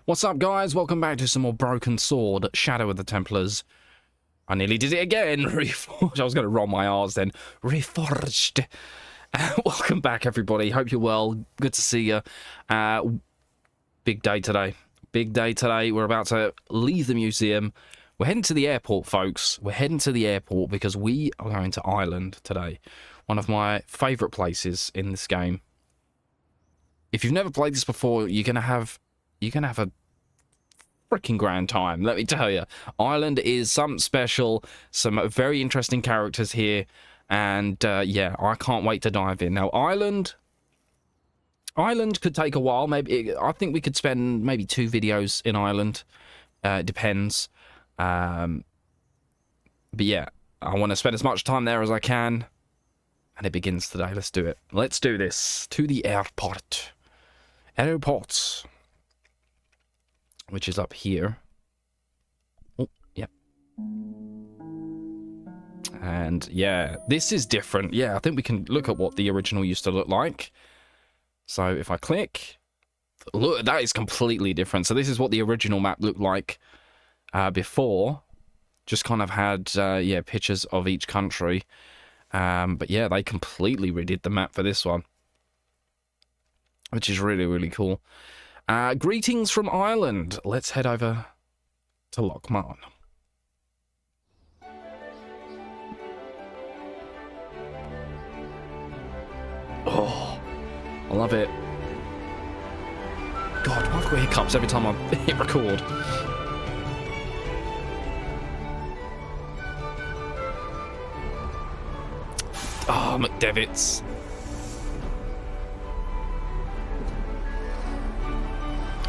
What's up, guys? Welcome back to some more Broken Sword, Shadow of the Templars. I nearly did it again. Reforged. I was going to roll my R's then. Reforged. Welcome back, everybody. Hope you're well. Good to see you. Big day today. Big day today. We're about to leave the museum. We're heading to the airport, folks. We're heading to the airport because we are going to Ireland today. One of my favourite places in this game. If you've never played this before, you're gonna have a freaking grand time, let me tell you. Ireland is something special, some very interesting characters here, and yeah, I can't wait to dive in. Now, Ireland could take a while. Maybe I think we could spend maybe 2 videos in Ireland. It depends. But yeah, I want to spend as much time there as I can, and it begins today. Let's do it. Let's do this. To the airport. Airports. Which is up here. Oh, yep. And yeah, this is different. Yeah, I think we can look at what the original used to look like. So if I click, look, that is completely different. So this is what the original map looked like before. Just kind of had, yeah, pictures of each country. But yeah, they completely redid the map for this one, which is really, really cool. Greetings from Ireland. Let's head over to Lochmarne. Oh, I love it. God, why have I got hiccups every time I hit record? Oh, McDevitt's.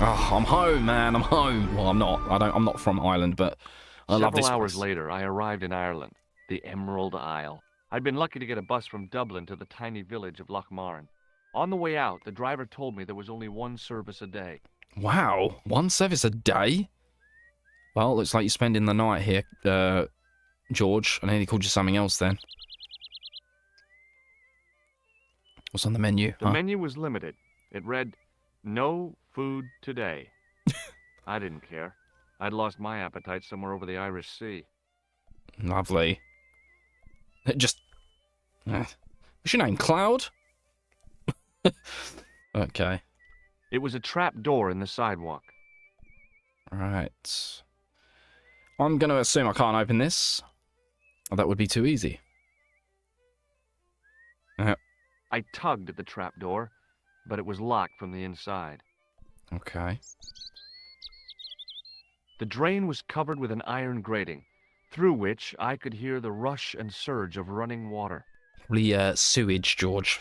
Oh, I'm home, man. I'm home. Well, I'm not. I'm not from Ireland, but I love this place. Several hours later, I arrived in Ireland, the Emerald Isle. I'd been lucky to get a bus from Dublin to the tiny village of Lochmarne. On the way out, the driver told me there was only 1 service a day. Wow, 1 service a day? Well, looks like you're spending the night here, George. I nearly called you something else then. What's on the menu? The menu was limited. It read, "No food today." I didn't care. I'd lost my appetite somewhere over the Irish Sea. Lovely. Just... what's your name, Cloud? Okay. It was a trap door in the sidewalk. Right. I'm going to assume I can't open this. That would be too easy. I tugged at the trap door, but it was locked from the inside. Okay. The drain was covered with an iron grating, through which I could hear the rush and surge of running water. Probably sewage, George.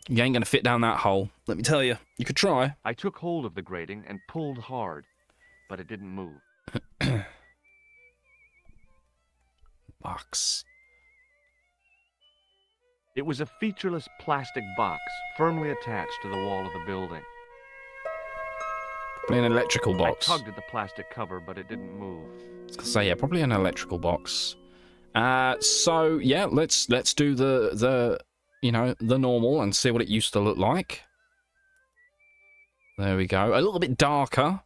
You ain't going to fit down that hole, let me tell you. You could try. I took hold of the grating and pulled hard, but it didn't move. Box. It was a featureless plastic box, firmly attached to the wall of the building. Probably an electrical box. I tugged at the plastic cover, but it didn't move. So yeah, probably an electrical box. So yeah, let's do the you know, the normal and see what it used to look like. There we go. A little bit darker.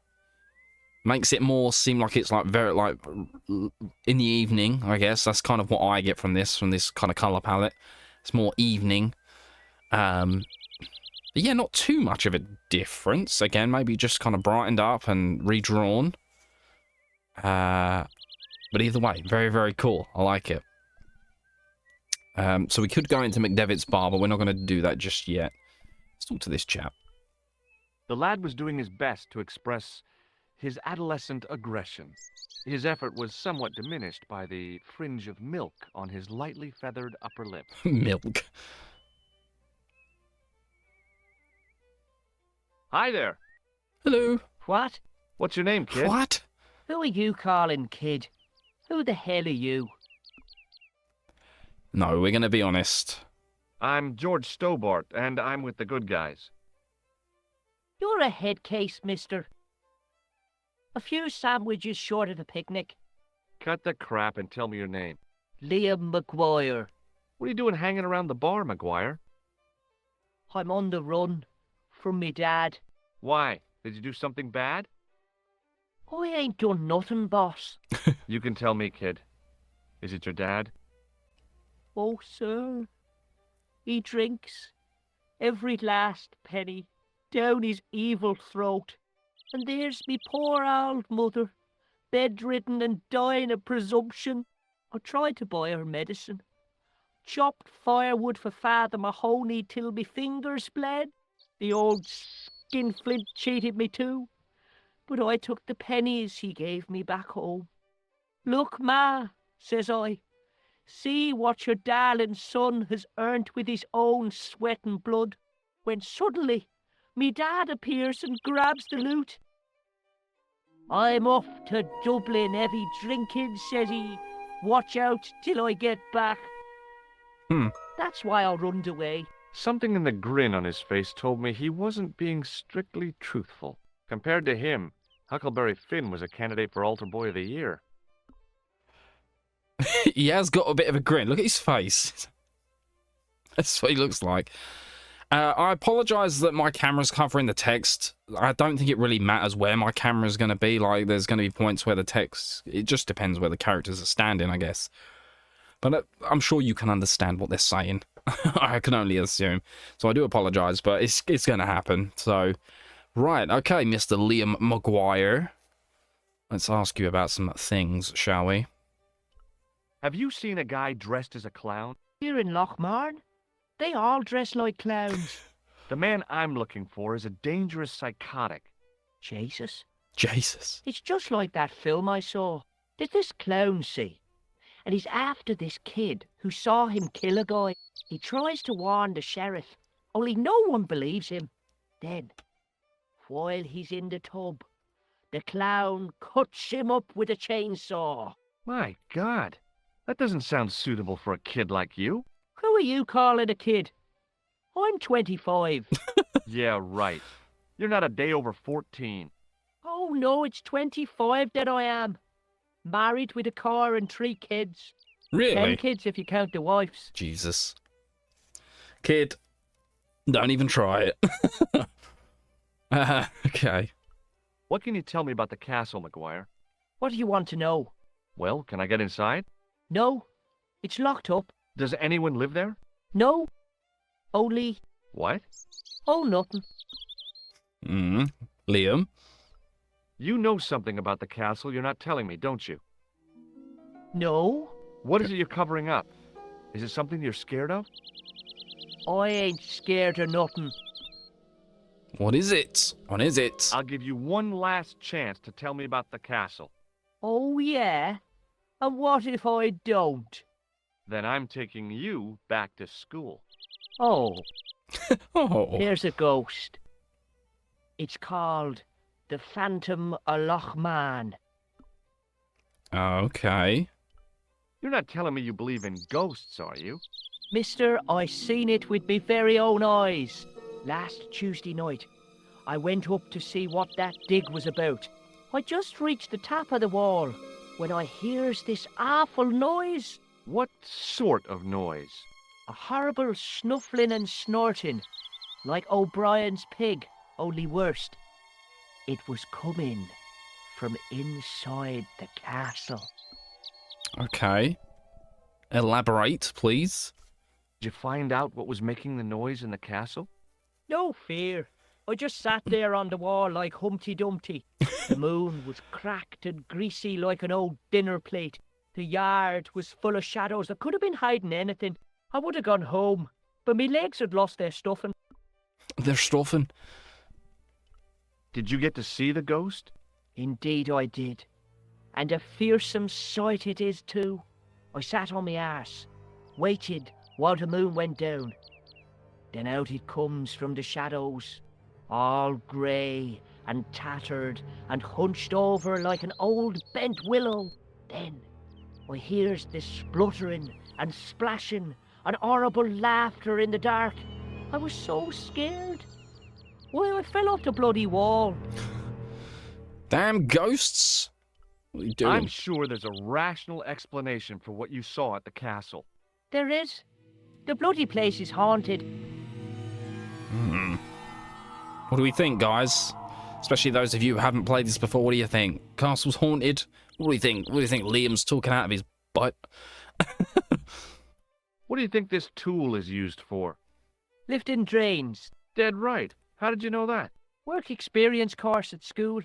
Makes it more seem like it's like very like in the evening, I guess. That's kind of what I get from this kind of color palette. It's more evening. But yeah, not too much of a difference. Again, maybe just kind of brightened up and redrawn. But either way, very, very cool. I like it. So we could go into McDevitt's bar, but we're not going to do that just yet. Let's talk to this chap. The lad was doing his best to express his adolescent aggression. His effort was somewhat diminished by the fringe of milk on his lightly feathered upper lip. Milk. Hi there. Hello. What? What's your name, kid? What? Who are you calling kid? Who the hell are you? No, we're going to be honest. I'm George Stobbart, and I'm with the good guys. You're a head case, mister. A few sandwiches short of a picnic. Cut the crap and tell me your name. Liam McGuire. What are you doing hanging around the bar, McGuire? I'm on the run from me dad. Why? Did you do something bad? I ain't done nothing, boss. You can tell me, kid. Is it your dad? Oh, sir. He drinks every last penny down his evil throat. And there's me poor old mother, bedridden and dying of presumption. I tried to buy her medicine. Chopped firewood for Father Mahoney till me fingers bled. The old skinflint cheated me too. But I took the pennies he gave me back home. Look, Ma, says I, see what your darling son has earned with his own sweat and blood. When suddenly, me dad appears and grabs the loot. I'm off to Dublin heavy drinking, says he. Watch out till I get back. That's why I runned away. Something in the grin on his face told me he wasn't being strictly truthful. Compared to him, Huckleberry Finn was a candidate for Altar Boy of the Year. He has got a bit of a grin. Look at his face. That's what he looks like. I apologise that my camera's covering the text. I don't think it really matters where my camera's going to be. Like, there's going to be points where the text... It just depends where the characters are standing, I guess. But I'm sure you can understand what they're saying. I can only assume. So I do apologise, but it's going to happen. So, right. Okay, Mr. Liam Maguire. Let's ask you about some things, shall we? Have you seen a guy dressed as a clown? Here in Lochmarne, they all dress like clowns. The man I'm looking for is a dangerous psychotic. Jesus. Jesus. It's just like that film I saw. There's this clown, see? And he's after this kid who saw him kill a guy. He tries to warn the sheriff, only no one believes him. Then, while he's in the tub, the clown cuts him up with a chainsaw. My God, that doesn't sound suitable for a kid like you. Who are you calling a kid? I'm 25. Yeah, right. You're not a day over 14. Oh no, it's 25 that I am. Married with a car and 3 kids. Really? 10 kids if you count the wives. Jesus. Kid, don't even try it. Okay. What can you tell me about the castle, Maguire? What do you want to know? Well, can I get inside? No, it's locked up. Does anyone live there? No, only... What? Oh, nothing. Liam? You know something about the castle you're not telling me, don't you? No, What is it you're covering up? Is it something you're scared of? I ain't scared of nothing. What is it? What is it? I'll give you one last chance to tell me about the castle. Oh, yeah? And what if I don't? Then I'm taking you back to school. Oh, Oh. there's a ghost. It's called the Phantom of Lochmarne. Okay. You're not telling me you believe in ghosts, are you? Mister, I seen it with me very own eyes. Last Tuesday night, I went up to see what that dig was about. I just reached the top of the wall when I hears this awful noise. What sort of noise? A horrible snuffling and snorting, like O'Brien's pig, only worse. It was coming from inside the castle. Okay. Elaborate, please. Did you find out what was making the noise in the castle? No fear. I just sat there on the wall like Humpty Dumpty. The moon was cracked and greasy like an old dinner plate. The yard was full of shadows. I could have been hiding anything. I would have gone home, but me legs had lost their stuffing. They're stuffing. Did you get to see the ghost? Indeed I did. And a fearsome sight it is too. I sat on my arse, waited while the moon went down. Then out it comes from the shadows, all grey and tattered and hunched over like an old bent willow. Then I hears this spluttering and splashing and horrible laughter in the dark. I was so scared. Why, I fell off the bloody wall. Damn ghosts. What are you doing? I'm sure there's a rational explanation for what you saw at the castle. There is. The bloody place is haunted. What do we think, guys? Especially those of you who haven't played this before, what do you think? Castle's haunted? What do you think? What do you think Liam's talking out of his butt? What do you think this tool is used for? Lifting drains. Dead right. How did you know that? Work experience course at school.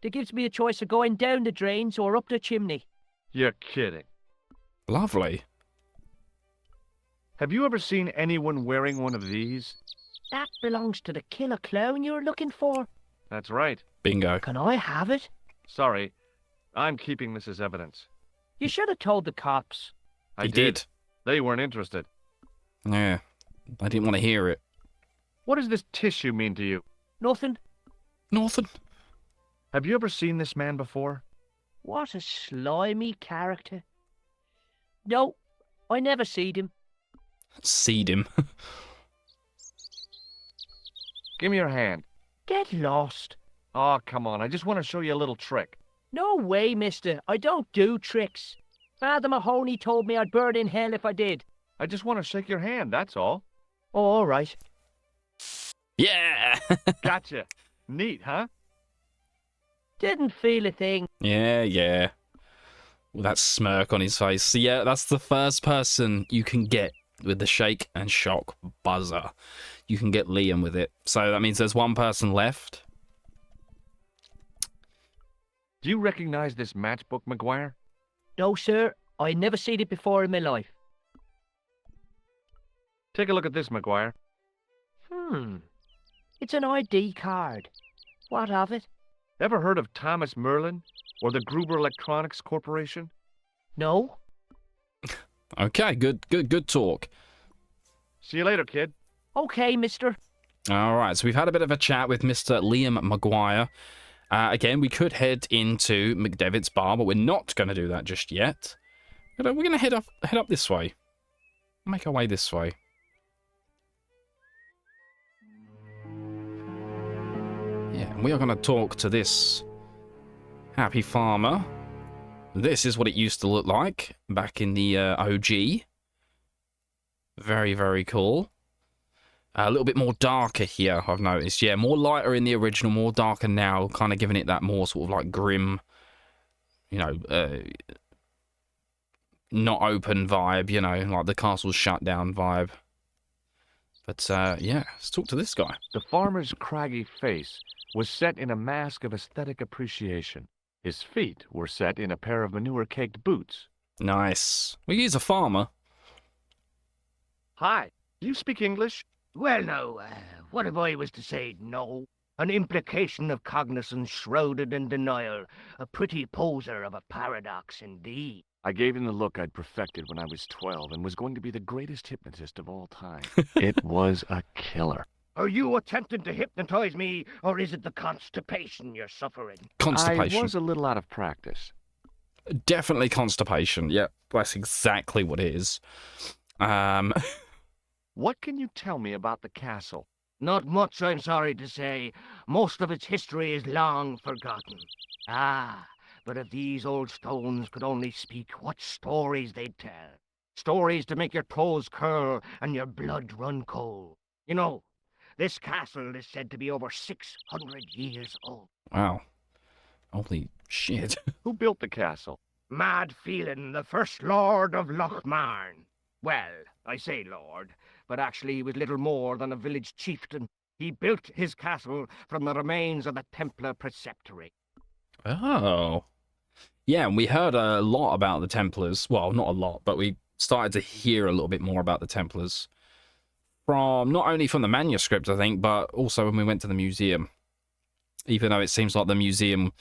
They gives me a choice of going down the drains or up the chimney. You're kidding. Lovely. Have you ever seen anyone wearing one of these? That belongs to the killer clown you're looking for. That's right. Bingo. Can I have it? Sorry. I'm keeping this as evidence. You should have told the cops. I He did. They weren't interested. Yeah. I didn't want to hear it. What does this tissue mean to you? Nothing. Nothing. Have you ever seen this man before? What a slimy character. No, I never seed him. Seed him. Give me your hand. Get lost. Oh, come on. I just want to show you a little trick. No way, mister. I don't do tricks. Father Mahoney told me I'd burn in hell if I did. I just want to shake your hand, that's all. Oh, all right. Yeah. Gotcha. Neat, huh? Didn't feel a thing. Yeah. With that smirk on his face. So yeah, that's the first person you can get with the shake and shock buzzer. You can get Liam with it. So that means there's one person left. Do you recognize this matchbook, McGuire? No, sir. I never seen it before in my life. Take a look at this, McGuire. It's an ID card. What of it? Ever heard of Thomas Merlin or the Gruber Electronics Corporation? No. Okay, good talk. See you later, kid. Okay, mister. All right, so we've had a bit of a chat with Mr. Liam McGuire. Again, we could head into McDevitt's bar, but we're not going to do that just yet. We're going to head up this way. Make our way this way. Yeah, and we are going to talk to this happy farmer. This is what it used to look like back in the OG. Very, very cool. A little bit more darker here, I've noticed. Yeah, more lighter in the original, more darker now, kind of giving it that more sort of like grim, you know, not open vibe, you know, like the castle's shut down vibe. But yeah, let's talk to this guy. The farmer's craggy face was set in a mask of aesthetic appreciation. His feet were set in a pair of manure-caked boots. Nice. Well, he's a farmer. Hi, do you speak English? Well, no. What if I was to say no? An implication of cognizance shrouded in denial. A pretty poser of a paradox indeed. I gave him the look I'd perfected when I was 12 and was going to be the greatest hypnotist of all time. It was a killer. Are you attempting to hypnotize me, or is it the constipation you're suffering? Constipation. I was a little out of practice. Definitely constipation. Yep, that's exactly what it is. What can you tell me about the castle? Not much, I'm sorry to say. Most of its history is long forgotten. But if these old stones could only speak, what stories they'd tell. Stories to make your toes curl and your blood run cold. You know, this castle is said to be over 600 years old. Wow. Holy shit. Who built the castle? Mad Phelan, the first lord of Lochmarne. Well, I say lord, but actually he was little more than a village chieftain. He built his castle from the remains of the Templar preceptory. Oh. Yeah, and we heard a lot about the Templars. Well, not a lot, but we started to hear a little bit more about the Templars. From not only from the manuscript, I think, but also when we went to the museum. Even though it seems like the museum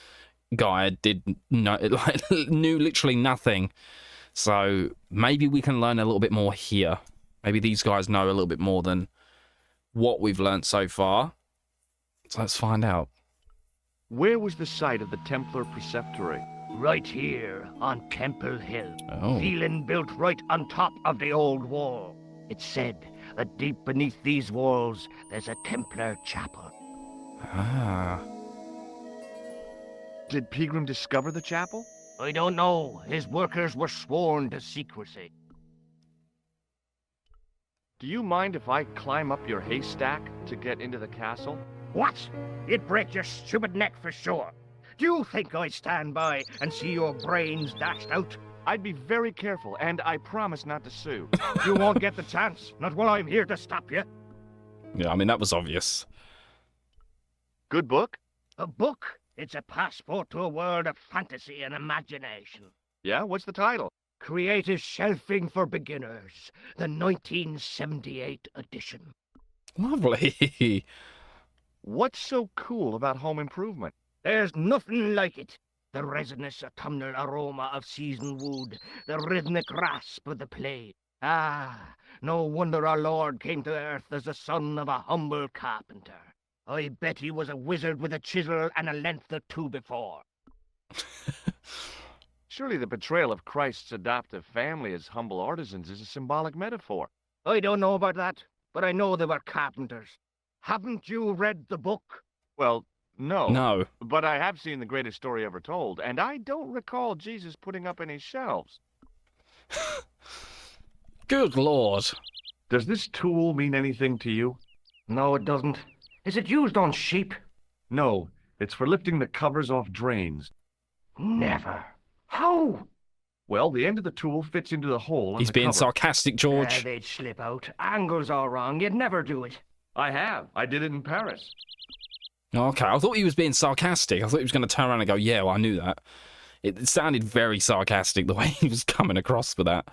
guy knew literally nothing. So maybe we can learn a little bit more here. Maybe these guys know a little bit more than what we've learned so far. So let's find out. Where was the site of the Templar preceptory? Right here on Temple Hill. Oh. Phelan built right on top of the old wall. It's said that deep beneath these walls there's a Templar chapel. Ah. Did Pegram discover the chapel? I don't know. His workers were sworn to secrecy. Do you mind if I climb up your haystack to get into the castle? What? You'd break your stupid neck for sure. Do you think I'd stand by and see your brains dashed out? I'd be very careful, and I promise not to sue. You won't get the chance, not while I'm here to stop you. Yeah, I mean, that was obvious. Good book? A book? It's a passport to a world of fantasy and imagination. Yeah, what's the title? Creative Shelving for Beginners, the 1978 edition. Lovely. What's so cool about home improvement? There's nothing like it. The resinous autumnal aroma of seasoned wood, the rhythmic rasp of the play. Ah, no wonder our Lord came to earth as the son of a humble carpenter. I bet he was a wizard with a chisel and a length or two before. Surely the portrayal of Christ's adoptive family as humble artisans is a symbolic metaphor. I don't know about that, but I know they were carpenters. Haven't you read the book? Well, no. No. But I have seen The Greatest Story Ever Told, and I don't recall Jesus putting up any shelves. Good Lord. Does this tool mean anything to you? No, it doesn't. Is it used on sheep? No, it's for lifting the covers off drains. Never. How? Well, the end of the tool fits into the hole on He's the being cover. sarcastic, George. They'd slip out. Angles are wrong. You'd never do it. I have. I did it in Paris. Okay, I thought he was being sarcastic. I thought he was going to turn around and go, yeah, well, I knew that. It sounded very sarcastic the way he was coming across with that.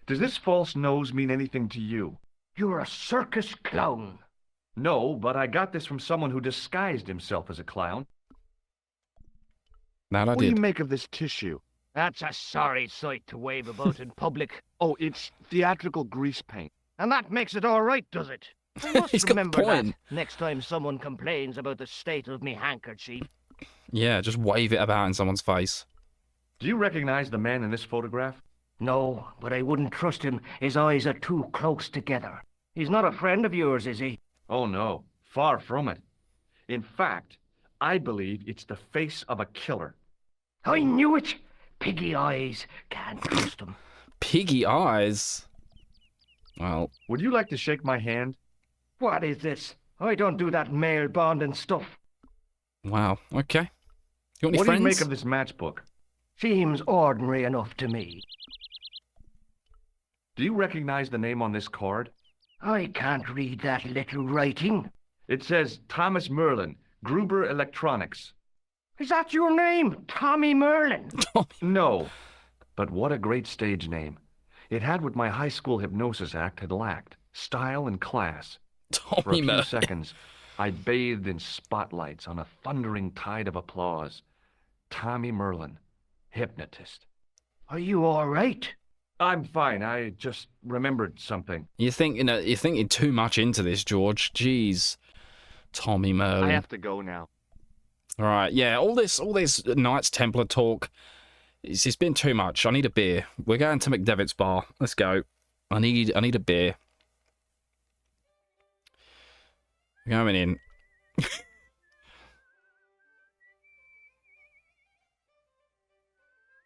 Does this false nose mean anything to you? You're a circus clown. No, but I got this from someone who disguised himself as a clown. That I What do you did. make of this tissue? That's a sorry sight to wave about in public. Oh, it's theatrical grease paint. And that makes it all right, does it? I must He's got a remember that point. next time someone complains about the state of me handkerchief. Yeah, just wave it about in someone's face. Do you recognize the man in this photograph? No, but I wouldn't trust him. His eyes are too close together. He's not a friend of yours, is he? Oh, no. Far from it. In fact, I believe it's the face of a killer. I knew it! Piggy eyes. Can't trust him. Piggy eyes. Well, Would you like to shake my hand? What is this? I don't do that male bonding stuff. wow. Okay. You want any What do friends? you make of this matchbook? Seems ordinary enough to me. Do you recognize the name on this card? I can't read that little writing. It says Thomas Merlin, Gruber Electronics. Is that your name, Tommy Merlin? No, but what a great stage name. It had what my high school hypnosis act had lacked, style and class. For a Tommy few Merlin. seconds, I bathed in spotlights on a thundering tide of applause. Tommy Merlin, hypnotist. Are you all right? I'm fine. I just remembered something. You're thinking too much into this, George. Jeez. Tommy Merlin. I have to go now. All right, yeah, all this Knights Templar talk, it's been too much. I need a beer. We're going to McDevitt's bar. Let's go. I need a beer. Going in.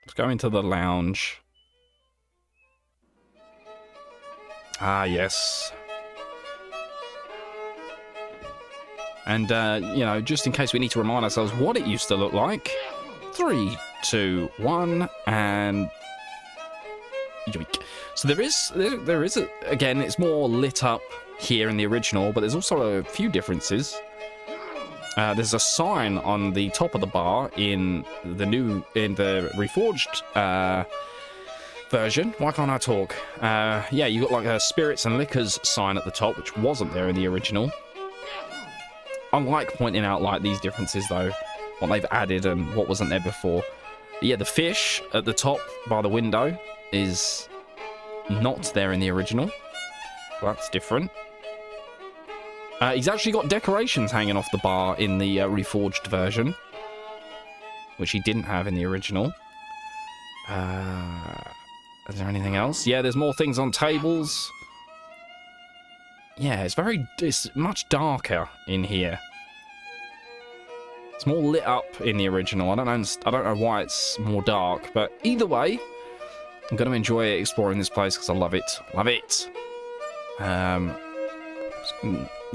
Let's go into the lounge. Ah, yes. And, just in case we need to remind ourselves what it used to look like. 3, 2, 1, and... yoink. So there is again, it's more lit up here in the original, but there's also a few differences. There's a sign on the top of the bar in the Reforged version. Why can't I talk? Yeah, you got like a spirits and liquors sign at the top, which wasn't there in the original. I like pointing out like these differences though, what they've added and what wasn't there before. Yeah, the fish at the top by the window is not there in the original. So that's different. He's actually got decorations hanging off the bar in the Reforged version, which he didn't have in the original. Is there anything else? Yeah, there's more things on tables. Yeah, it's much darker in here. It's more lit up in the original. I don't know why it's more dark, but either way, I'm going to enjoy exploring this place because I love it. Love it. The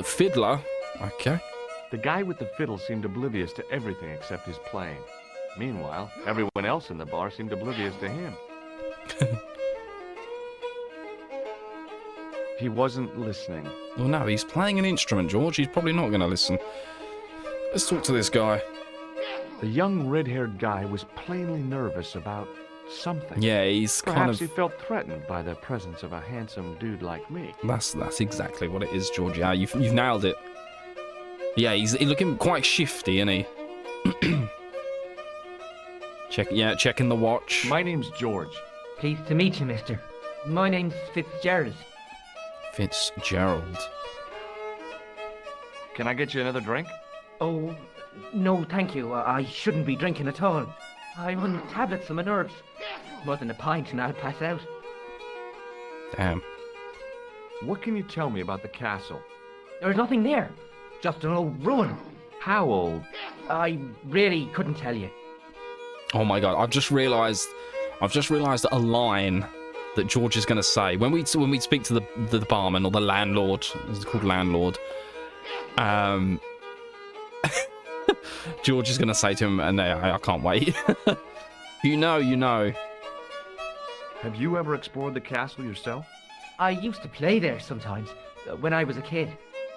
fiddler. Okay. The guy with the fiddle seemed oblivious to everything except his playing. Meanwhile, everyone else in the bar seemed oblivious to him. He wasn't listening. Well, no, he's playing an instrument, George. He's probably not going to listen. Let's talk to this guy. The young red-haired guy was plainly nervous about something. Yeah, he's Perhaps kind of... he felt threatened by the presence of a handsome dude like me. That's exactly what it is, George. Yeah, you've nailed it. Yeah, he's looking quite shifty, isn't he? Checking the watch. My name's George. Pleased to meet you, mister. My name's Fitzgerald. Fitzgerald. Can I get you another drink? Oh, no, thank you. I shouldn't be drinking at all. I'm on tablets for my nerves. More than a pint and I'll pass out. Damn. What can you tell me about the castle? There's nothing there. Just an old ruin. How old? I really couldn't tell you. Oh my god, I've just realised a line that George is going to say when we speak to the barman or the landlord. It's called landlord. George is going to say to him, and I can't wait. You know. Have you ever explored the castle yourself? I used to play there sometimes, when I was a kid.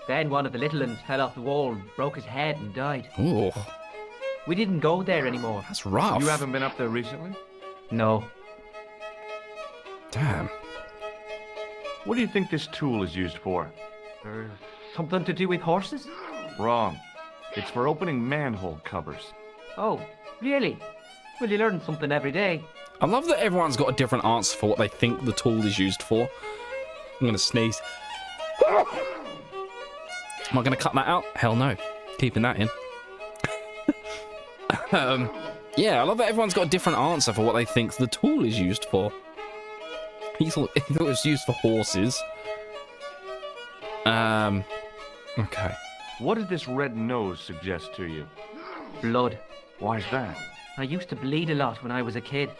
Then one of the little ones fell off the wall, broke his head and died. Ooh, We didn't go there anymore. that's rough. You haven't been up there recently? No. Damn. What do you think this tool is used for? Something to do with horses? Wrong. It's for opening manhole covers. Oh, really? Well, you learn something every day. I love that everyone's got a different answer for what they think the tool is used for. I'm going to sneeze. Am I going to cut that out? Hell no. Keeping that in. Yeah, I love that everyone's got a different answer for what they think the tool is used for. He thought it was used for horses. Okay. What did this red nose suggest to you? Blood. Why's that? I used to bleed a lot when I was a kid.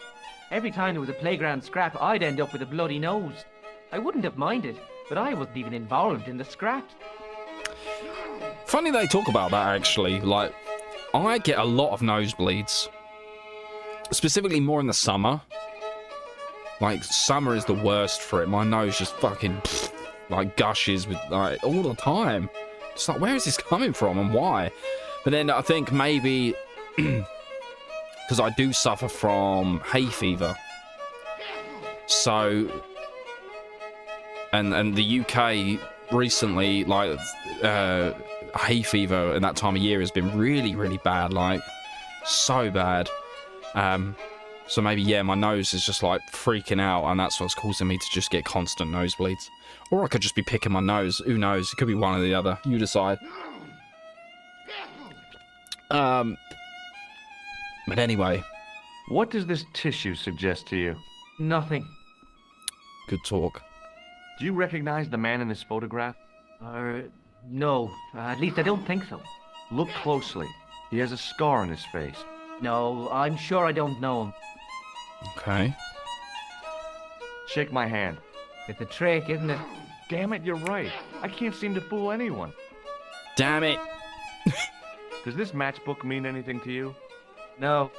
Every time there was a playground scrap, I'd end up with a bloody nose. I wouldn't have minded, but I wasn't even involved in the scraps. Funny they talk about that, actually. Like, I get a lot of nosebleeds. Specifically more in the summer. Like, summer is the worst for it. My nose just fucking, like, gushes with, like, all the time. It's like, where is this coming from and why? But then I think maybe... because I do suffer from hay fever. So... And the UK recently, like, hay fever in that time of year has been really, really bad. Like, so bad. So maybe, yeah, my nose is just, like, freaking out, and that's what's causing me to just get constant nosebleeds. Or I could just be picking my nose. Who knows? It could be one or the other. You decide. But anyway. What does this tissue suggest to you? Nothing. Good talk. Do you recognize the man in this photograph? No. At least I don't think so. Look closely. He has a scar on his face. No, I'm sure I don't know him. Okay. Shake my hand. It's a trick, isn't it? Damn it, you're right. I can't seem to fool anyone. Damn it. Does this matchbook mean anything to you? No.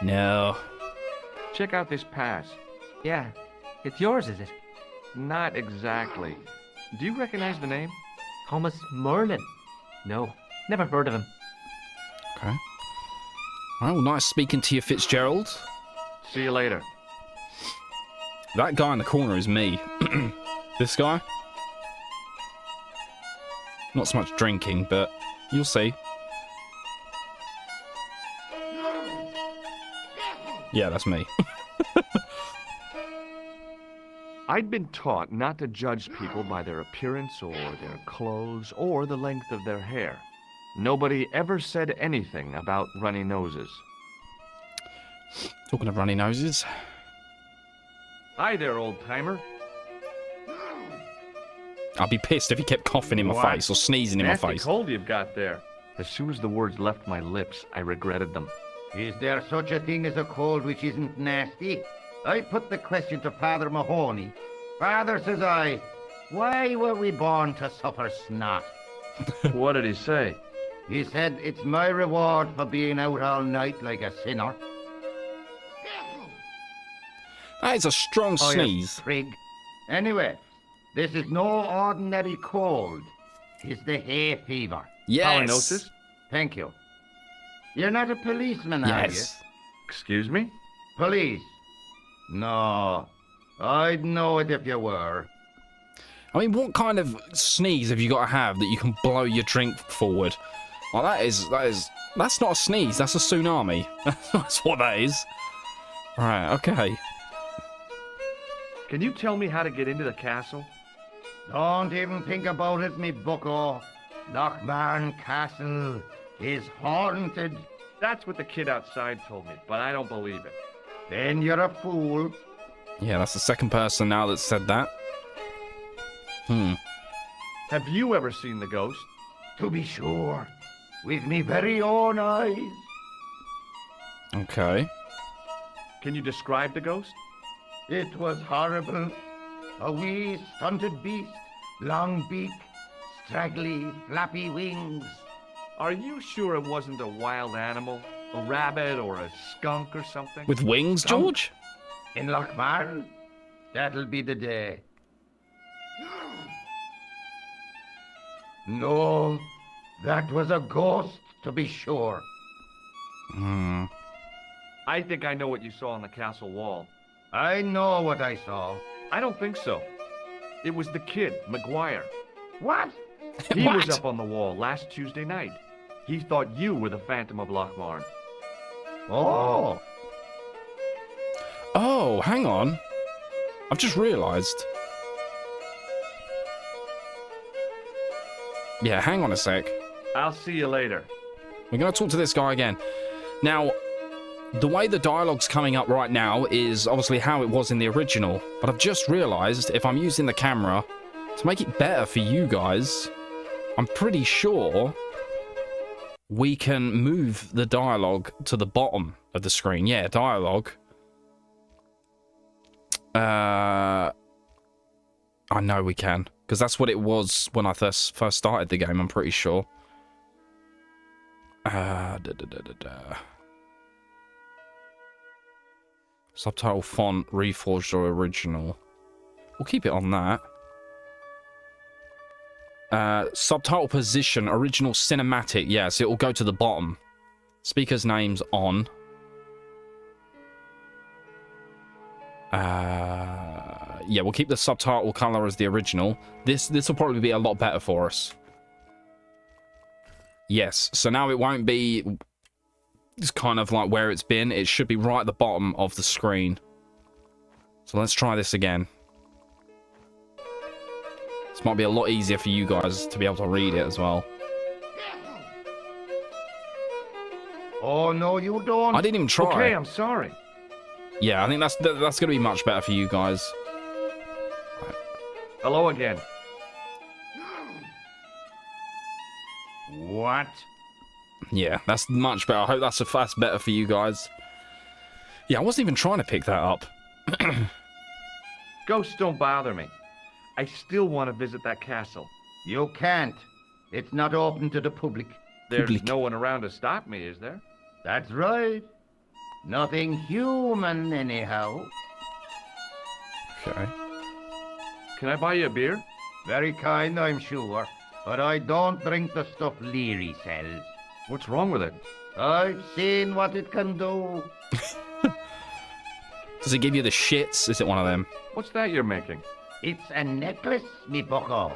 No. Check out this pass. Yeah. It's yours, is it? Not exactly. Do you recognize the name? Thomas Merlin? No. Never heard of him. Okay. Well, nice speaking to you, Fitzgerald. See you later. That guy in the corner is me. This guy? Not so much drinking, but you'll see. Yeah, that's me. I'd been taught not to judge people by their appearance or their clothes or the length of their hair. Nobody ever said anything about runny noses. Talking of runny noses. Hi there, old-timer. I'd be pissed if he kept coughing in my What? face or sneezing in my Nasty face. cold you've got there. As soon as the words left my lips, I regretted them. Is there such a thing as a cold which isn't nasty? I put the question to Father Mahoney. Father, says I, why were we born to suffer snot? What did he say? He said, it's my reward for being out all night like a sinner. That is a strong Oh, sneeze. you prig. Anyway, this is no ordinary cold. It's the hay fever. Yes. Polynosis? Thank you. You're not a policeman, are you? Yes. Excuse me? Police? No. I'd know it if you were. I mean, what kind of sneeze have you got to have that you can blow your drink forward? Well, that's not a sneeze. That's a tsunami. That's what that is. Right. Okay. Can you tell me how to get into the castle? Don't even think about it, me bucko. Lochmarne Castle is haunted. That's what the kid outside told me, but I don't believe it. Then you're a fool. Yeah, that's the second person now that said that. Have you ever seen the ghost? To be sure. With me very own eyes. Okay. Can you describe the ghost? It was horrible. A wee stunted beast, long beak, straggly, flappy wings. Are you sure it wasn't a wild animal? A rabbit or a skunk or something? With wings, Skunk. George? In Lochmarne? That'll be the day. No, that was a ghost, to be sure. I think I know what you saw on the castle wall. I know what I saw. I don't think so. It was the kid, McGuire. What? He What? was up on the wall last Tuesday night. He thought you were the Phantom of Lochmarne. Oh, Oh, hang on. I've just realised. Yeah, hang on a sec. I'll see you later. We're going to talk to this guy again. Now, the way the dialogue's coming up right now is obviously how it was in the original, but I've just realised if I'm using the camera to make it better for you guys, I'm pretty sure we can move the dialogue to the bottom of the screen. Yeah, dialogue. I know we can, because that's what it was when I first started the game, I'm pretty sure. Subtitle font, Reforged or original. We'll keep it on that. Subtitle position, original cinematic. Yeah, so it will go to the bottom. Speaker's name's on. Yeah, we'll keep the subtitle color as the original. This will probably be a lot better for us. Yes, so now it won't be... It's kind of like where it's been. It should be right at the bottom of the screen. So let's try this again. This might be a lot easier for you guys to be able to read it as well. oh no, you don't. I didn't even try. Okay, I'm sorry. Yeah, I think that's going to be much better for you guys. Hello again. What? Yeah, that's much better. I hope that's better for you guys. Yeah, I wasn't even trying to pick that up. Ghosts don't bother me. I still want to visit that castle. You can't. It's not open to the public. There's Public. no one around to stop me, is there? That's right. Nothing human, anyhow. Okay. Can I buy you a beer? Very kind, I'm sure. But I don't drink the stuff Leary sells. What's wrong with it? I've seen what it can do. Does it give you the shits? Is it one of them? What's that you're making? It's a necklace, me bucko.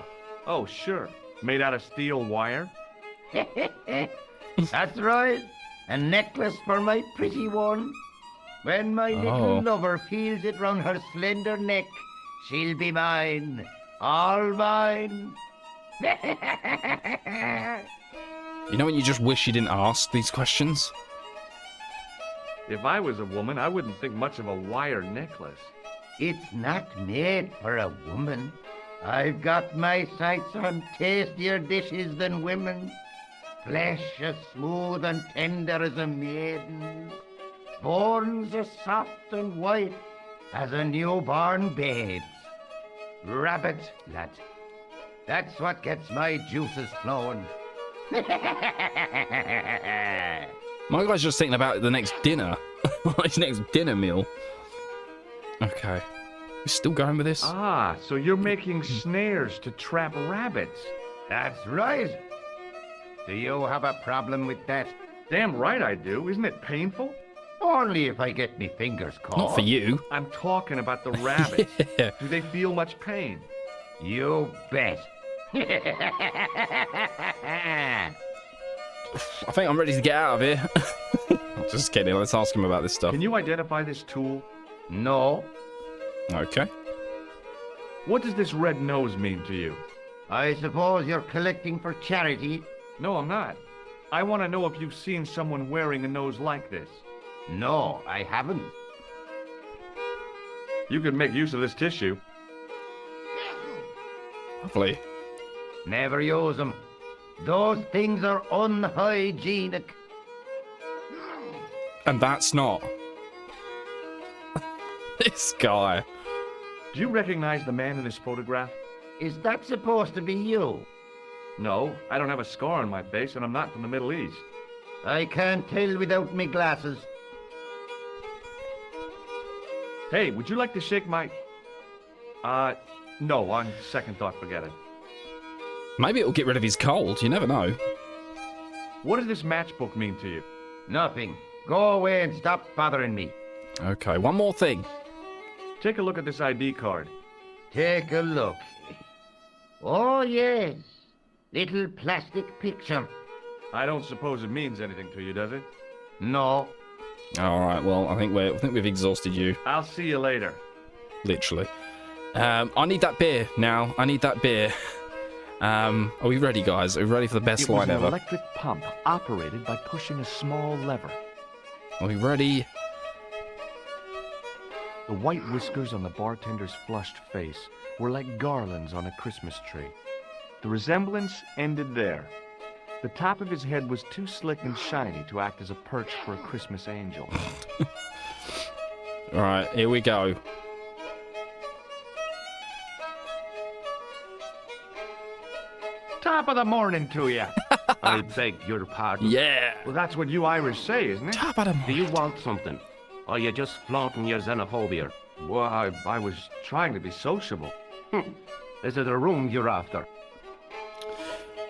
Oh, sure. Made out of steel wire? That's right. A necklace for my pretty one. When my Oh. little lover feels it round her slender neck, she'll be mine. All mine. You know when you just wish you didn't ask these questions? If I was a woman, I wouldn't think much of a wire necklace. It's not made for a woman. I've got my sights on tastier dishes than women. Flesh as smooth and tender as a maiden's. Bones as soft and white as a newborn babe. Rabbit, lad. That's what gets my juices flowing. My guy's just thinking about the next dinner. His next dinner meal. Okay. We're still going with this? Ah, so you're making snares to trap rabbits. That's right. Do you have a problem with that? Damn right I do. Isn't it painful? Only if I get me fingers caught. Not for you. I'm talking about the rabbits. Yeah. Do they feel much pain? You bet. I think I'm ready to get out of here. Just kidding. Let's ask him about this stuff. Can you identify this tool? No, Okay. What does this red nose mean to you? I suppose you're collecting for charity. No, I'm not. I want to know if you've seen someone wearing a nose like this. No, I haven't. You could make use of this tissue. Lovely. Never use them. Those things are unhygienic. And that's not. This guy. Do you recognize the man in this photograph? Is that supposed to be you? No, I don't have a scar on my face, and I'm not from the Middle East. I can't tell without me glasses. Hey, would you like to shake my... no, on second thought, forget it. Maybe it'll get rid of his cold. You never know. What does this matchbook mean to you? Nothing. Go away and stop bothering me. Okay, one more thing. Take a look at this ID card. Take a look. Oh, yes. Little plastic picture. I don't suppose it means anything to you, does it? No. All right. Well, I think we've exhausted you. I'll see you later. Literally. I need that beer now. I need that beer. Are we ready, guys? Are we ready for the best It was line an ever? electric pump operated by pushing a small lever. Are we ready? The white whiskers on the bartender's flushed face were like garlands on a Christmas tree. The resemblance ended there. The top of his head was too slick and shiny to act as a perch for a Christmas angel. All right, here we go. Top of the morning to you. I beg your pardon. Yeah. Well, that's what you Irish say, isn't it? Top of the Do you want something? Or you just flaunting your xenophobia? Well, I was trying to be sociable. Is it a room you're after?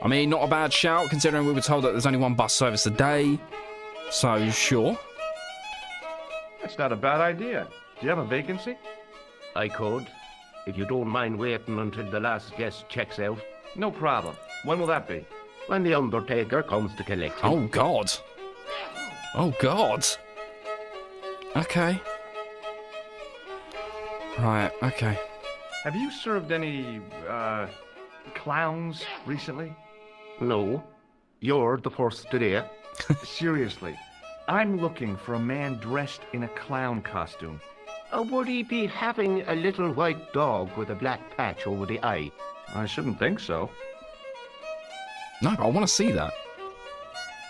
I mean, not a bad shout, considering we were told that there's only one bus service a day. So, sure. That's not a bad idea. Do you have a vacancy? I could. If you don't mind waiting until the last guest checks out. No problem. When will that be? When the undertaker comes to collect him. Oh, God. Oh, God. Okay. Right, okay. Have you served any, clowns recently? No. You're the first today. Seriously, I'm looking for a man dressed in a clown costume. Would he be having a little white dog with a black patch over the eye? I shouldn't think so. No, but I want to see that.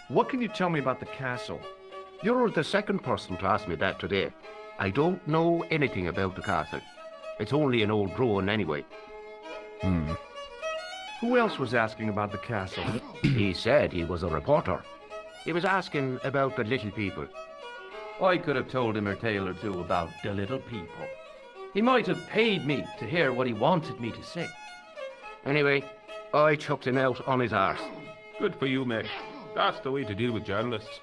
What can you tell me about the castle? You're the second person to ask me that today. I don't know anything about the castle. It's only an old ruin anyway. Who else was asking about the castle? He said he was a reporter. He was asking about the little people. I could have told him a tale or two about the little people. He might have paid me to hear what he wanted me to say. Anyway, I chucked him out on his arse. Good for you, mate. That's the way to deal with journalists.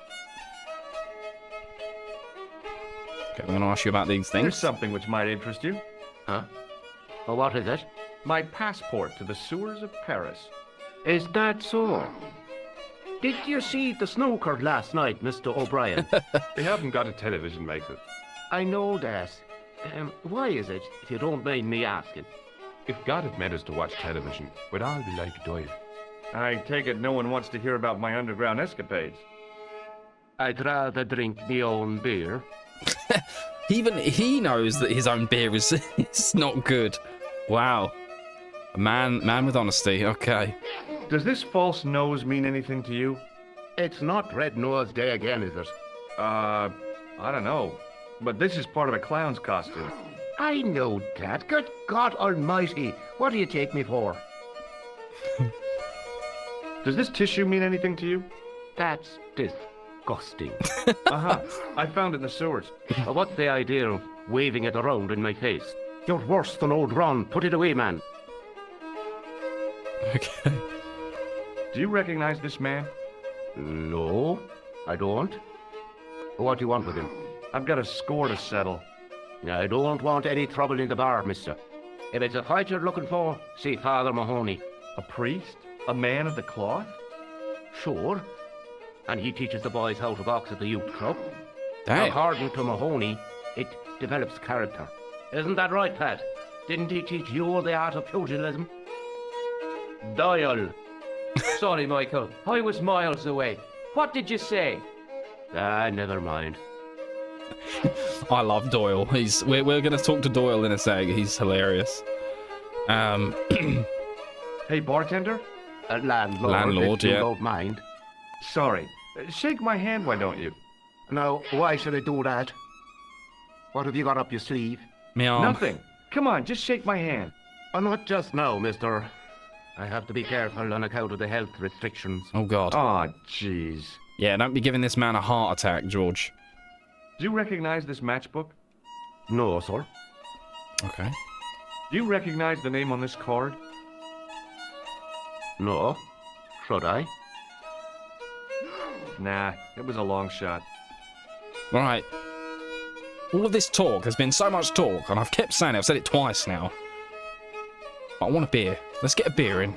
Okay, I'm going to ask you about these There's things. something which might interest you. Huh? Oh, what is it? My passport to the sewers of Paris. Is that so? Did you see the snooker last night, Mr. O'Brien? They haven't got a television, Michael. I know that. Why is it, if you don't mind me asking? If God had meant us to watch television, we'd all be like Doyle. I take it no one wants to hear about my underground escapades. I'd rather drink me own beer. Even he knows that his own beer is not good. Wow. A man with honesty. Okay. Does this false nose mean anything to you? It's not Red Nose Day again, is it? I don't know. But this is part of a clown's costume. I know that. Good God Almighty. What do you take me for? Does this tissue mean anything to you? That's disgusting. I found it in the sewers. What's the idea of waving it around in my face? You're worse than old Ron. Put it away, man. Okay. Do you recognize this man? No, I don't. What do you want with him? I've got a score to settle. I don't want any trouble in the bar, mister. If it's a fight you're looking for, see Father Mahoney. A priest? A man of the cloth? Sure. And he teaches the boys how to box at the youth club. Damn. According to Mahoney, it develops character. Isn't that right, Pat? Didn't he teach you the art of pugilism? Doyle. Sorry, Michael. I was miles away. What did you say? Never mind. I love Doyle. We're going to talk to Doyle in a sec. He's hilarious. Hey, bartender? Landlord, if you don't mind. Sorry. Shake my hand, why don't you? Now, why should I do that? What have you got up your sleeve? Me arm. Nothing. Come on, just shake my hand. Not just now, mister. I have to be careful on account of the health restrictions. Oh, God. Aw, jeez. Yeah, don't be giving this man a heart attack, George. Do you recognize this matchbook? No, sir. Okay. Do you recognize the name on this card? No. Should I? Nah, it was a long shot. Right. All of this talk, there's been so much talk, and I've kept saying it, I've said it twice now. I want a beer. Let's get a beer in.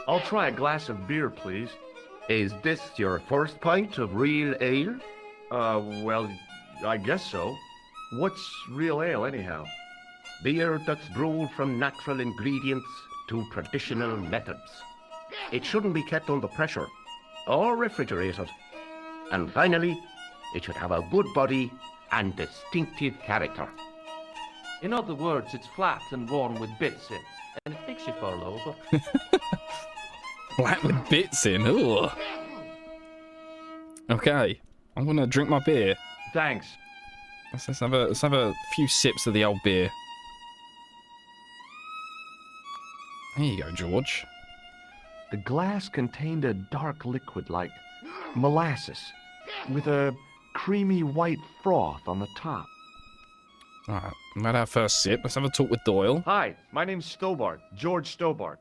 I'll try a glass of beer, please. Is this your first pint of real ale? Well, I guess so. What's real ale, anyhow? Beer that's brewed from natural ingredients to traditional methods. It shouldn't be kept under pressure or refrigerated. And finally, it should have a good body and distinctive character. In other words, it's flat and worn with bits in, and it makes you fall over. Flat with bits in. Ooh. Okay. I'm going to drink my beer. Thanks. Let's have a few sips of the old beer. There you go, George. The glass contained a dark liquid like molasses with a creamy white froth on the top. Alright, we've had our first sip. Let's have a talk with Doyle. Hi, my name's Stobbart, George Stobbart.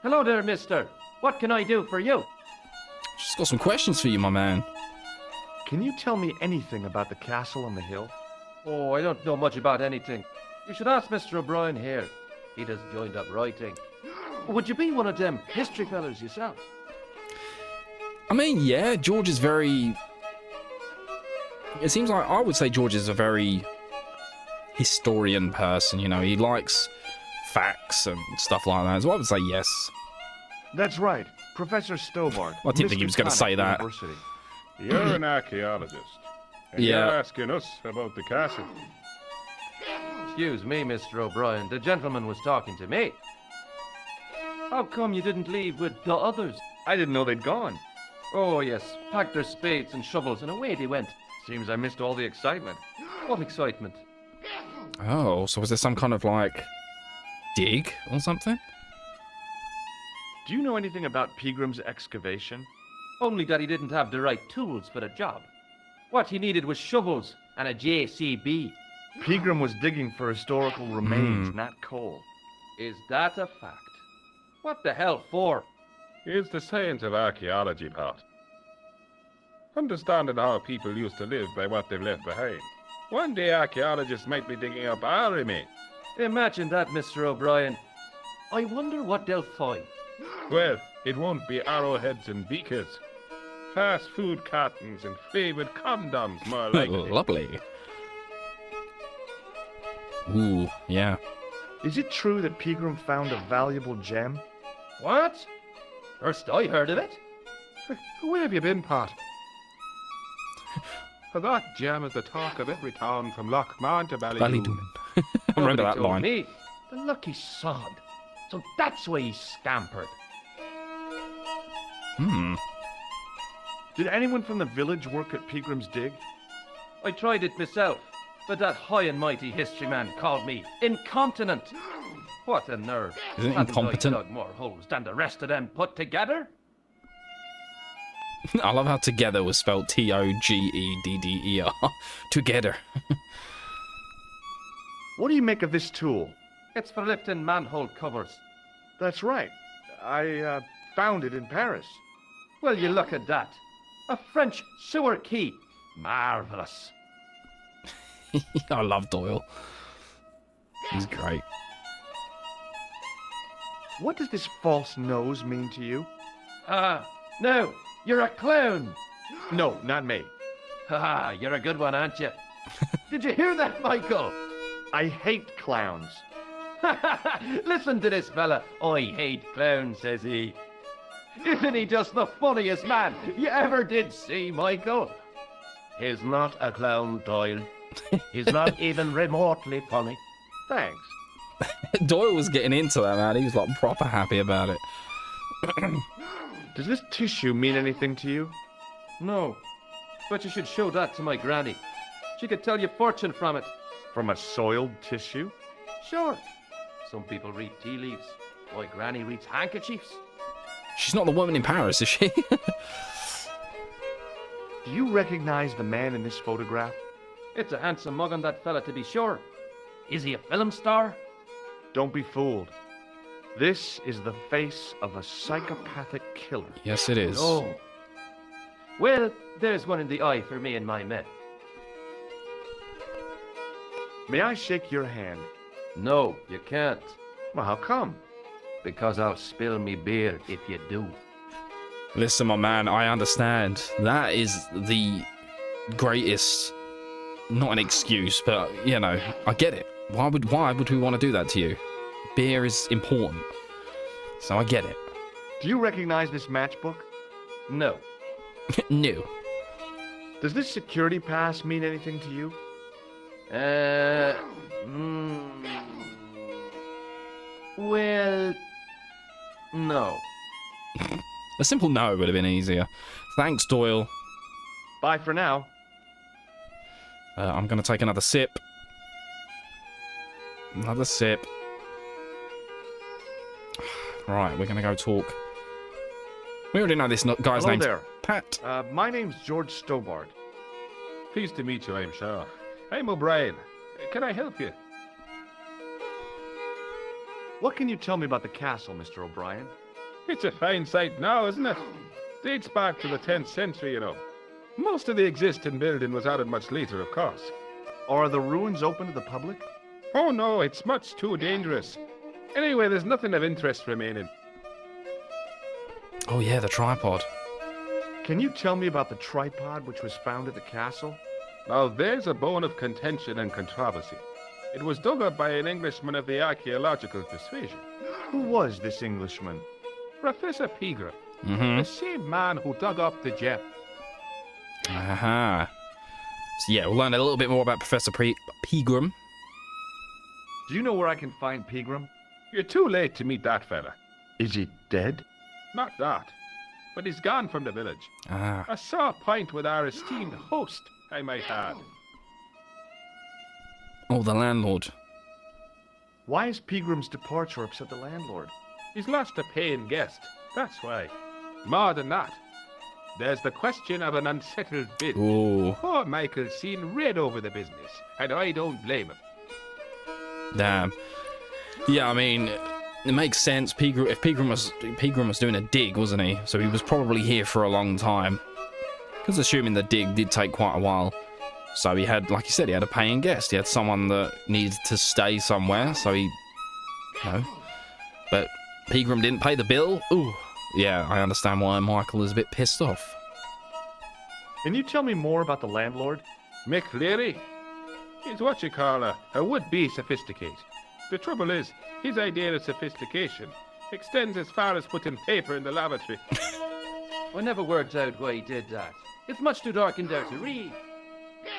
Hello there, mister. What can I do for you? Just got some questions for you, my man. Can you tell me anything about the castle on the hill? Oh, I don't know much about anything. You should ask Mr. O'Brien here. He just joined up writing. Would you be one of them history fellas yourself? I mean, yeah, George is very... It seems like I would say George is a very historian person, you know. He likes facts and stuff like that. So I would say yes. That's right, Professor Stobbart. I didn't think he was going to say that. University. You're an archaeologist. And Yeah. you're asking us about the castle. Excuse me, Mr. O'Brien. The gentleman was talking to me. How come you didn't leave with the others? I didn't know they'd gone. Oh, yes. Packed their spades and shovels and away they went. Seems I missed all the excitement. What excitement. Oh, so was there some kind of, like, dig or something? Do you know anything about Peagram's excavation? Only that he didn't have the right tools for the job. What he needed was shovels and a JCB. Peagram was digging for historical remains, not coal. Is that a fact? What the hell for? It's the science of archaeology, Pat. Understanding how people used to live by what they've left behind. One day archaeologists might be digging up our remains. Imagine that, Mr. O'Brien. I wonder what they'll find. Well, it won't be arrowheads and beakers. Fast food cartons and favored condoms, more likely. Lovely. Ooh, yeah. Is it true that Peagram found a valuable gem? What? First I heard of it. Where have you been, Pat? That gem is the talk of every town from Lochmarne to Ballydoon. Ballydoon. I remember Nobody that told line. Me. The lucky sod. So that's why he scampered. Did anyone from the village work at Peagram's dig? I tried it myself. but that high and mighty history man called me incontinent. What a nerve. Isn't Hadn't I incompetent? dug more holes than the rest of them put together? I love how together was spelled Togedder. Together. What do you make of this tool? It's for lifting manhole covers. That's right. I found it in Paris. Well, you look at that. A French sewer key. Marvellous. I love Doyle. He's great. What does this false nose mean to you? No, you're a clown. No, not me. Ha, you're a good one, aren't you? Did you hear that, Michael? I hate clowns. Listen to this fella. I hate clowns, says he. Isn't he just the funniest man you ever did see, Michael? He's not a clown, Doyle. He's not even remotely funny. Thanks. Doyle was getting into that, man. He was like proper happy about it. Does this tissue mean anything to you? No, but you should show that to my granny. She could tell you fortune from it. From a soiled tissue? Sure. Some people read tea leaves. My granny reads handkerchiefs. She's not the woman in Paris, is she? Do you recognize the man in this photograph? It's a handsome mug on that fella, to be sure. Is he a film star? Don't be fooled. This is the face of a psychopathic killer. Yes, it is. Oh. Well, there's one in the eye for me and my men. May I shake your hand? No, you can't. Well, how come? Because I'll spill me beer if you do. Listen, my man, I understand. That is the greatest, not an excuse, but, you know, I get it. Why would we want to do that to you? Beer is important. So I get it. Do you recognize this matchbook? No. No. Does this security pass mean anything to you? Well, no. A simple no would have been easier. Thanks, Doyle. Bye for now. I'm going to take another sip. Another sip. Right, we're going to go talk. We already know this guy's Hello name's there. Pat. My name's George Stobbart. Pleased to meet you, I'm sure. I'm O'Brien. Can I help you? What can you tell me about the castle, Mr. O'Brien? It's a fine site now, isn't it? Dates back to the 10th century, you know. Most of the existing building was added much later, of course. Are the ruins open to the public? Oh no, it's much too dangerous. Anyway, there's nothing of interest remaining. Oh, yeah, the tripod. Can you tell me about the tripod which was found at the castle? Now there's a bone of contention and controversy. It was dug up by an Englishman of the archaeological persuasion. Who was this Englishman? Professor Pegram. Mm-hmm. The same man who dug up the gem. Aha. So, yeah, we'll learn a little bit more about Professor Pegram. Do you know where I can find Pegram? You're too late to meet that fella. Is he dead? Not that. But he's gone from the village. Ah. A sore point with our esteemed host, I might add. Oh, the landlord. Why has Pegram's departure upset the landlord? He's lost a paying guest. That's why. More than that. There's the question of an unsettled bid. Ooh. Poor Michael's seen red over the business, and I don't blame him. Damn. Yeah, I mean, it makes sense. If Pegram was doing a dig, wasn't he? So he was probably here for a long time. Because assuming the dig did take quite a while. So he had, like you said, he had a paying guest. He had someone that needed to stay somewhere. So he, you know. But Pegram didn't pay the bill. Ooh. Yeah, I understand why Michael is a bit pissed off. Can you tell me more about the landlord? Mick Leary? He's what you call a would-be sophisticate. The trouble is, his idea of sophistication extends as far as putting paper in the lavatory. I never worked out why he did that. It's much too dark in there to read.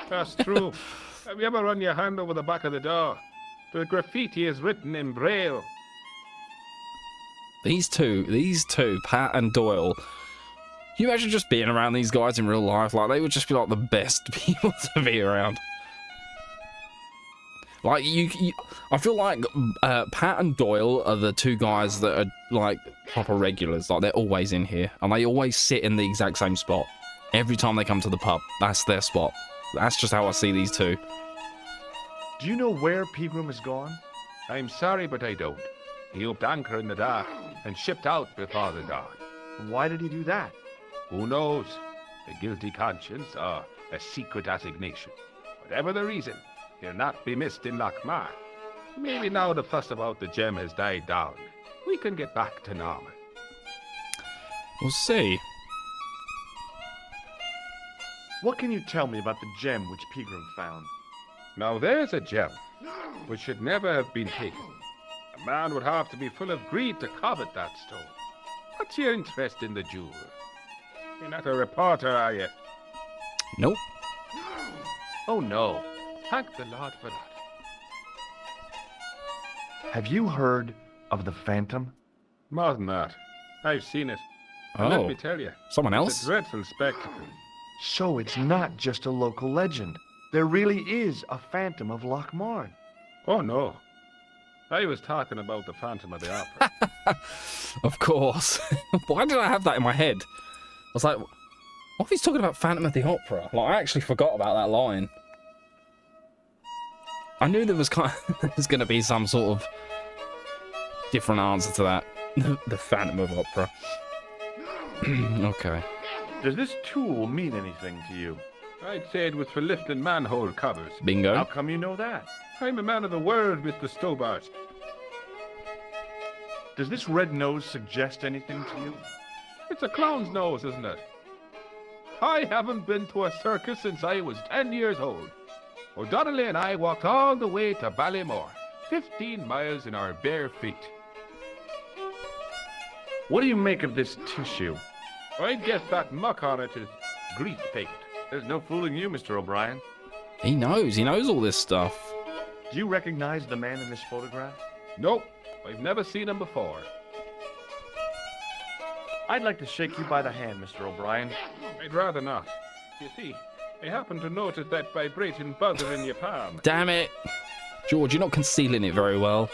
That's true. Have you ever run your hand over the back of the door? The graffiti is written in Braille. These two, Pat and Doyle. Can you imagine just being around these guys in real life? Like, they would just be like the best people to be around. Like, I feel like Pat and Doyle are the two guys that are, like, proper regulars. Like, they're always in here. And they always sit in the exact same spot. Every time they come to the pub, that's their spot. That's just how I see these two. Do you know where Pegram has gone? I'm sorry, but I don't. He upped anchor in the dark and shipped out before the dawn. Why did he do that? Who knows? A guilty conscience or a secret assignation. Whatever the reason, he'll not be missed in Lochmarne. Maybe now the fuss about the gem has died down, we can get back to normal. We'll see. What can you tell me about the gem which Pegram found? Now there's a gem, which should never have been taken. A man would have to be full of greed to covet that stone. What's your interest in the jewel? You're not a reporter, are you? Nope. Oh no. Thank the Lord for that. Have you heard of the Phantom? More than that. I've seen it. Oh. And let me tell you, Someone it's else? a dreadful spectacle. So it's not just a local legend. There really is a Phantom of Lochmarne. Oh no. I was talking about the Phantom of the Opera. Of course. Why did I have that in my head? I was like, what if he's talking about Phantom of the Opera? Like, I actually forgot about that line. I knew there was going to be some sort of different answer to that. The Phantom of Opera. Okay. Does this tool mean anything to you? I'd say it was for lifting manhole covers. Bingo. How come you know that? I'm a man of the world, Mr. Stobbart. Does this red nose suggest anything to you? It's a clown's nose, isn't it? I haven't been to a circus since I was 10 years old. O'Donnelly and I walked all the way to Ballymore, 15 miles in our bare feet. What do you make of this tissue? I'd guess that muck on it is grease paint. There's no fooling you, Mr. O'Brien. He knows all this stuff. Do you recognize the man in this photograph? Nope, I've never seen him before. I'd like to shake you by the hand, Mr. O'Brien. I'd rather not. You see, I happened to notice that vibrating buzzer in your palm. Damn it. George, you're not concealing it very well.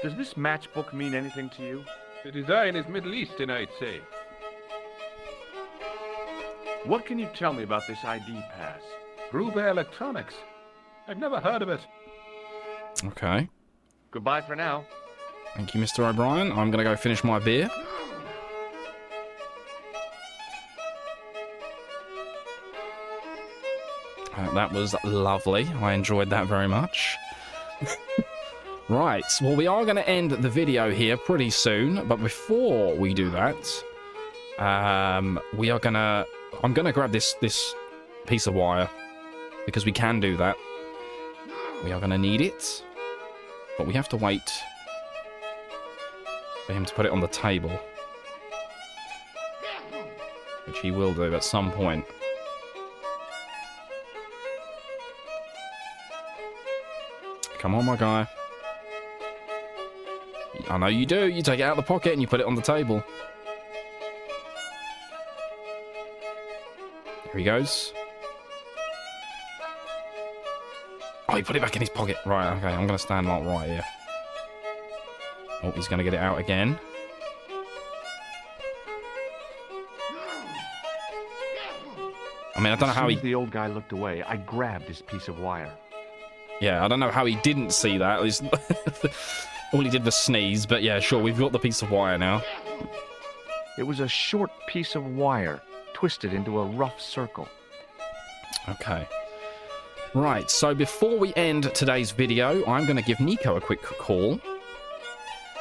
Does this matchbook mean anything to you? The design is Middle Eastern, I'd say. What can you tell me about this ID pass? Gruber Electronics. I've never heard of it. Okay. Goodbye for now. Thank you, Mr. O'Brien. I'm going to go finish my beer. That was lovely. I enjoyed that very much. Right, well, we are going to end the video here pretty soon, but before we do that, I'm going to grab this piece of wire, because we can do that. We are going to need it, but we have to wait for him to put it on the table, which he will do at some point. Come on, my guy. I know you do. You take it out of the pocket and you put it on the table. Here he goes. Oh, he put it back in his pocket. Right, okay. I'm going to stand like right here. Oh, he's going to get it out again. I mean, I don't know how he... As soon as the old guy looked away, I grabbed this piece of wire. Yeah, I don't know how he didn't see that. At least all he did was sneeze. But yeah, sure, we've got the piece of wire now. It was a short piece of wire, twisted into a rough circle. Okay. Right, so before we end today's video, I'm going to give Nico a quick call.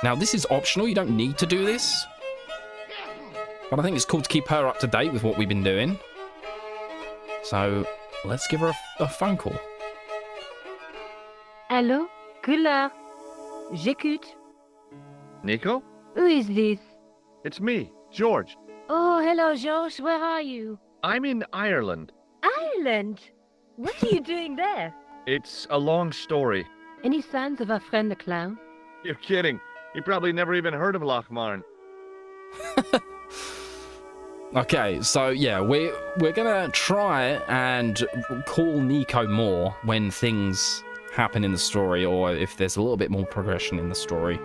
Now, this is optional. You don't need to do this. But I think it's cool to keep her up to date with what we've been doing. So, let's give her a phone call. Allô? Collard? J'écoute. Nico? Who is this? It's me, George. Oh, hello, George. Where are you? I'm in Ireland. Ireland? What are you doing there? It's a long story. Any signs of our friend the clown? You're kidding. He probably never even heard of Lochmarne. Okay, so yeah, we're gonna try and call Nico more when things happen in the story, or if there's a little bit more progression in the story.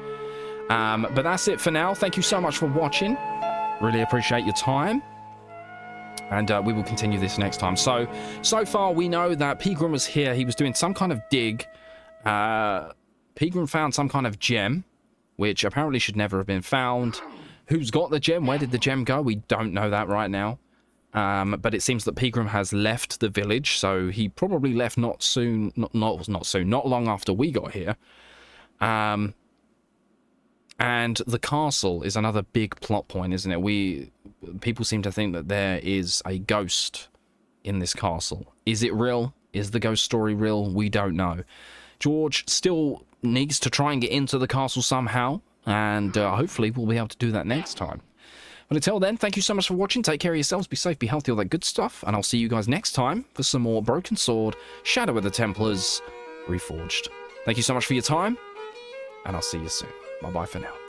But that's it for now. Thank you so much for watching. Really appreciate your time. And we will continue this next time. So far we know that Pegram was here. He was doing some kind of dig. Pegram found some kind of gem, which apparently should never have been found. Who's got the gem? Where did the gem go? We don't know that right now. But it seems that Pegram has left the village, so he probably left not long after we got here. And the castle is another big plot point, isn't it? People seem to think that there is a ghost in this castle. Is it real? Is the ghost story real? We don't know. George still needs to try and get into the castle somehow, and hopefully we'll be able to do that next time. But until then, thank you so much for watching. Take care of yourselves, be safe, be healthy, all that good stuff, and I'll see you guys next time for some more Broken Sword, Shadow of the Templars, Reforged. Thank you so much for your time, and I'll see you soon. Bye-bye for now.